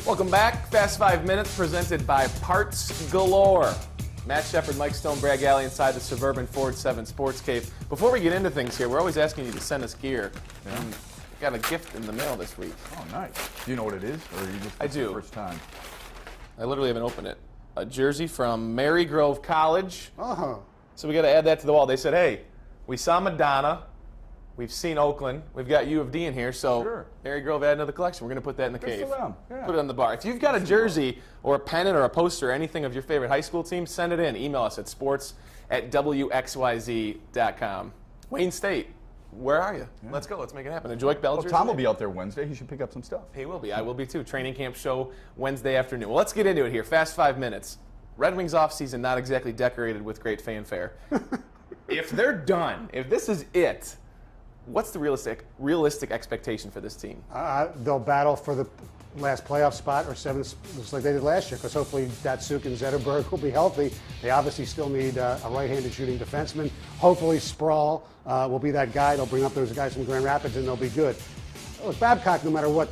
Welcome back. Fast 5 Minutes presented by Parts Galore. Matt Shepard, Mike Stone, Brad Galley inside the Suburban Ford 7 Sports Cave. Before we get into things here, we're always asking you to send us gear. Yeah. We got a gift in the mail this week. Oh, nice. Do you know what it is, or are you just I do. the first time? I literally haven't opened it. A jersey from Mary Grove College. Uh-huh. So we got to add that to the wall. They said, hey, we saw Madonna. We've seen Oakland. We've got U of D in here. So Sure. Mary Grove added to the collection. We're going to put that in the Good cave. for them. Yeah. Put it on the bar. If you've got a jersey or a pennant or a poster or anything of your favorite high school team, send it in. Email us at sports@WXYZ.com. Wayne State, where are you? Yeah. Let's go. Let's make it happen. A Joik Bell Well, jersey? Tom will be out there Wednesday. He should pick up some stuff. He will be. I will be too. Training camp show Wednesday afternoon. Well, let's get into it here. Fast 5 minutes. Red Wings offseason not exactly decorated with great fanfare. If they're done, if this is it, what's the realistic expectation for this team? They'll battle for the last playoff spot or seventh, just like they did last year, because hopefully Datsuk and Zetterberg will be healthy. They obviously still need a right-handed shooting defenseman. Hopefully Sprawl will be that guy. They'll bring up those guys from Grand Rapids, and they'll be good. With Babcock, no matter what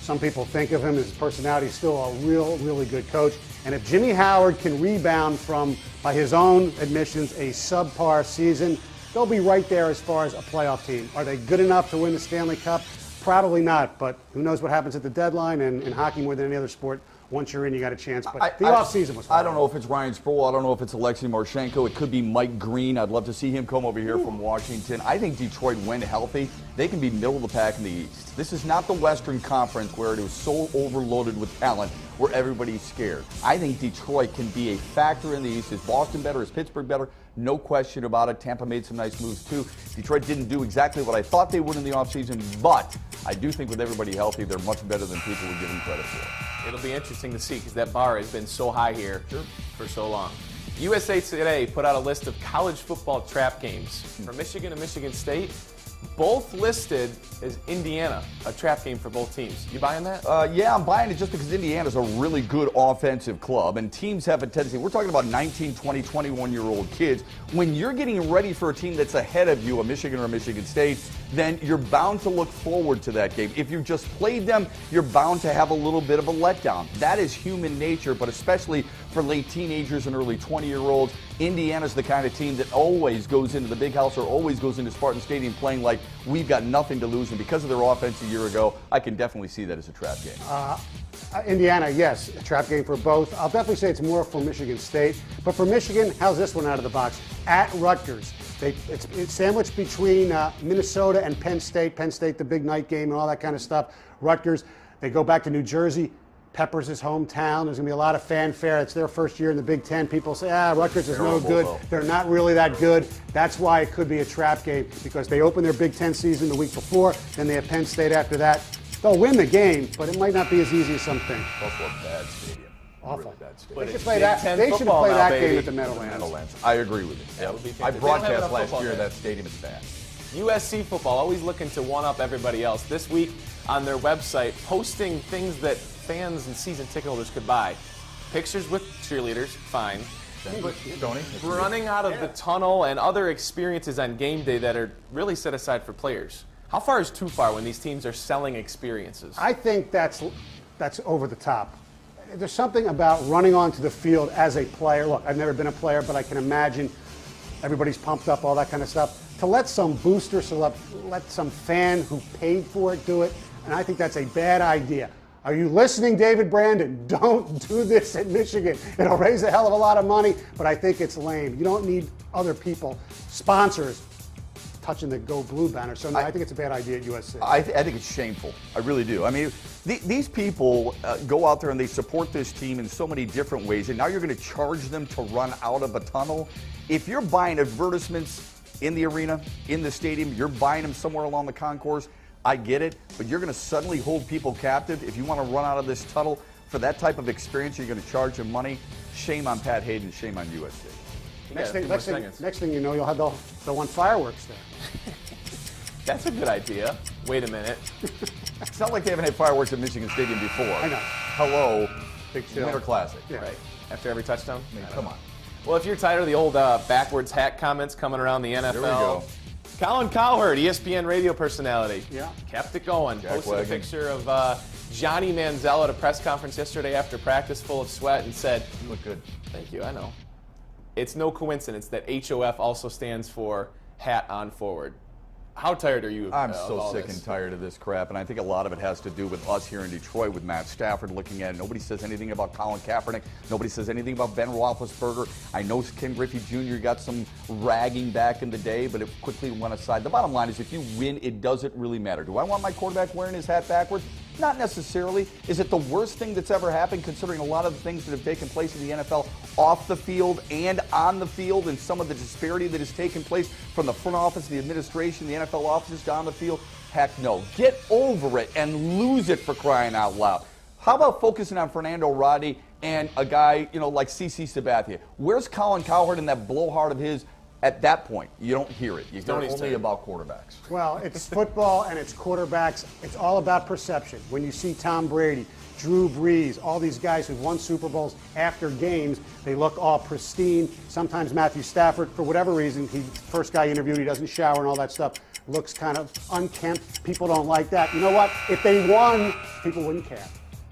some people think of him, his personality is still a really good coach. And if Jimmy Howard can rebound from, by his own admissions, a subpar season, they'll be right there as far as a playoff team. Are they good enough to win the Stanley Cup? Probably not, but who knows what happens at the deadline, and in hockey more than any other sport, once you're in, you got a chance. But the offseason was hard. I don't know if it's Ryan Sproul. I don't know if it's Alexei Marchenko. It could be Mike Green. I'd love to see him come over here from Washington. I think Detroit, when healthy, they can be middle of the pack in the East. This is not the Western Conference where it is so overloaded with talent where everybody's scared. I think Detroit can be a factor in the East. Is Boston better? Is Pittsburgh better? No question about it. Tampa made some nice moves, too. Detroit didn't do exactly what I thought they would in the offseason, but I do think with everybody healthy, they're much better than people would give them credit for. It'll be interesting to see because that bar has been so high here for so long. USA Today put out a list of college football trap games from Michigan and Michigan State. Both listed as Indiana, a trap game for both teams. You buying that? Yeah, I'm buying it just because Indiana's a really good offensive club, and teams have a tendency. We're talking about 19, 20, 21-year-old kids. When you're getting ready for a team that's ahead of you, a Michigan or a Michigan State, then you're bound to look forward to that game. If you just played them, you're bound to have a little bit of a letdown. That is human nature, but especially for late teenagers and early 20-year-olds, Indiana's the kind of team that always goes into the big house or always goes into Spartan Stadium playing like we've got nothing to lose. And because of their offense a year ago, I can definitely see that as a trap game. Indiana, yes, a trap game for both. I'll definitely say it's more for Michigan State. But for Michigan, how's this one out of the box? At Rutgers. It's sandwiched between Minnesota and Penn State. Penn State, the big night game and all that kind of stuff. Rutgers, they go back to New Jersey. Peppers' his hometown. There's going to be a lot of fanfare. It's their first year in the Big Ten. People say, Rutgers is no good. They're not really that good. That's why it could be a trap game, because they open their Big Ten season the week before, then they have Penn State after that. They'll win the game, but it might not be as easy as some think. Also a bad stadium. Awful. Really bad stadium. But They it's should play Big that. Ten They should football play now, that baby. game at the Meadowlands. I agree with you. That would be I fantastic. They don't have broadcast enough last football year there. that stadium is bad. USC football, always looking to one-up everybody else. This week on their website, posting things that fans and season ticket holders could buy. Pictures with cheerleaders, fine. But running out of the tunnel and other experiences on game day that are really set aside for players. How far is too far when these teams are selling experiences? I think that's over the top. There's something about running onto the field as a player. Look, I've never been a player, but I can imagine everybody's pumped up, all that kind of stuff. To let some booster, let some fan who paid for it do it, and I think that's a bad idea. Are you listening, David Brandon? Don't do this at Michigan. It'll raise a hell of a lot of money, but I think it's lame. You don't need other people, sponsors, touching the Go Blue banner. So no, I think it's a bad idea at USC. I think it's shameful. I really do. I mean, these people go out there and they support this team in so many different ways, and now you're going to charge them to run out of a tunnel. If you're buying advertisements in the arena, in the stadium, you're buying them somewhere along the concourse, I get it, but you're going to suddenly hold people captive. If you want to run out of this tunnel for that type of experience, you're going to charge them money. Shame on Pat Hayden, shame on USC. Next thing you know, you'll have they'll want fireworks there. That's a good idea. Wait a minute. It's not like they haven't had fireworks at Michigan Stadium before. I know. Hello, Big show. Winter Classic. Yeah. Right. After every touchdown? I mean, come on. Well, if you're tired of the old backwards hat comments coming around the NFL, Here we go. Colin Cowherd, ESPN radio personality, Yeah. kept it going. Jack Posted a Wagon. picture of Johnny Manziel at a press conference yesterday after practice, full of sweat, and said, You look good. "Thank you, I know. It's no coincidence that HOF also stands for hat on forward." How tired are you of I'm so all sick this? and tired of this crap, and I think a lot of it has to do with us here in Detroit with Matt Stafford looking at it. Nobody says anything about Colin Kaepernick. Nobody says anything about Ben Roethlisberger. I know Ken Griffey Jr. got some ragging back in the day, but it quickly went aside. The bottom line is if you win, it doesn't really matter. Do I want my quarterback wearing his hat backwards? Not necessarily. Is it the worst thing that's ever happened, considering a lot of the things that have taken place in the NFL off the field and on the field, and some of the disparity that has taken place from the front office, the administration, the NFL offices down the field? Heck no. Get over it and lose it, for crying out loud. How about focusing on Fernando Rodney and a guy, like CeCe Sabathia? Where's Colin Cowherd and that blowhard of his? At that point, you don't hear it. You hear only about quarterbacks. Well, it's football and it's quarterbacks. It's all about perception. When you see Tom Brady, Drew Brees, all these guys who've won Super Bowls after games, they look all pristine. Sometimes Matthew Stafford, for whatever reason, he first guy interviewed, he doesn't shower and all that stuff, looks kind of unkempt. People don't like that. You know what? If they won, people wouldn't care.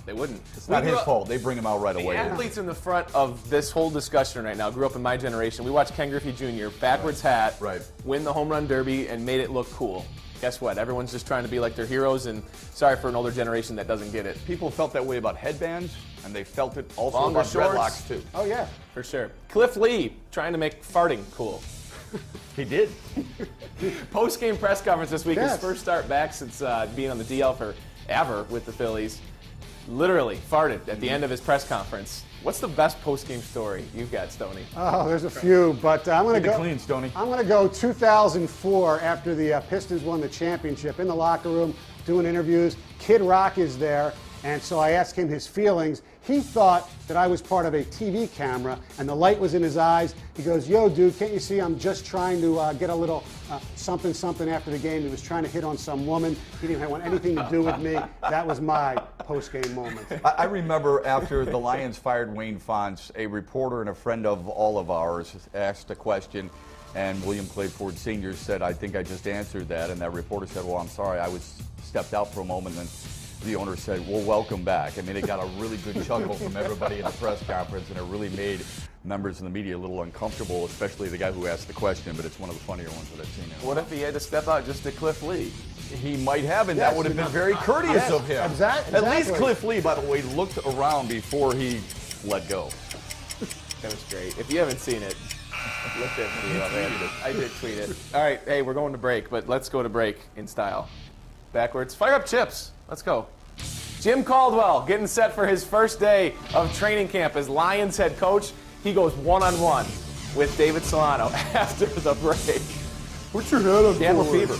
They wouldn't. It's not his fault. They bring him out right away. The athletes in the front of this whole discussion right now grew up in my generation. We watched Ken Griffey Jr. backwards hat, win the home run derby, and made it look cool. Guess what? Everyone's just trying to be like their heroes, and sorry for an older generation that doesn't get it. People felt that way about headbands, and they felt it also Longer about shorts. dreadlocks, too. Oh, yeah. For sure. Cliff Lee trying to make farting cool. He did. Post-game press conference this week. Yes. His first start back since being on the DL forever with the Phillies. Literally farted at the end of his press conference. What's the best post-game story you've got, Stoney? Oh, there's a few, but I'm going to go clean, Stoney. I'm going to go 2004 after the Pistons won the championship. In the locker room, doing interviews. Kid Rock is there, and so I asked him his feelings. He thought that I was part of a TV camera, and the light was in his eyes. He goes, "Yo, dude, can't you see I'm just trying to get a little something after the game?" He was trying to hit on some woman. He didn't want anything to do with me. That was my post-game moment. I remember after the Lions fired Wayne Fontes, a reporter and a friend of all of ours asked a question, and William Clay Ford Sr. said, "I think I just answered that." And that reporter said, "Well, I'm sorry, I stepped out for a moment." And the owner said, "Well, welcome back." I mean, it got a really good chuckle from everybody in the press conference, and it really made members of the media a little uncomfortable, especially the guy who asked the question, but it's one of the funnier ones that I've seen. What if he had to step out just to Cliff Lee? He might have, and that would have been very courteous of him. Exactly. At least Cliff Lee, by the way, looked around before he let go. That was great. If you haven't seen it, look at me. I did tweet it. All right, hey, we're going to break, but let's go to break in style. Backwards. Fire up Chips. Let's go. Jim Caldwell getting set for his first day of training camp as Lions head coach. He goes one-on-one with David Solano after the break. Put your head on Gamble forward. Fever.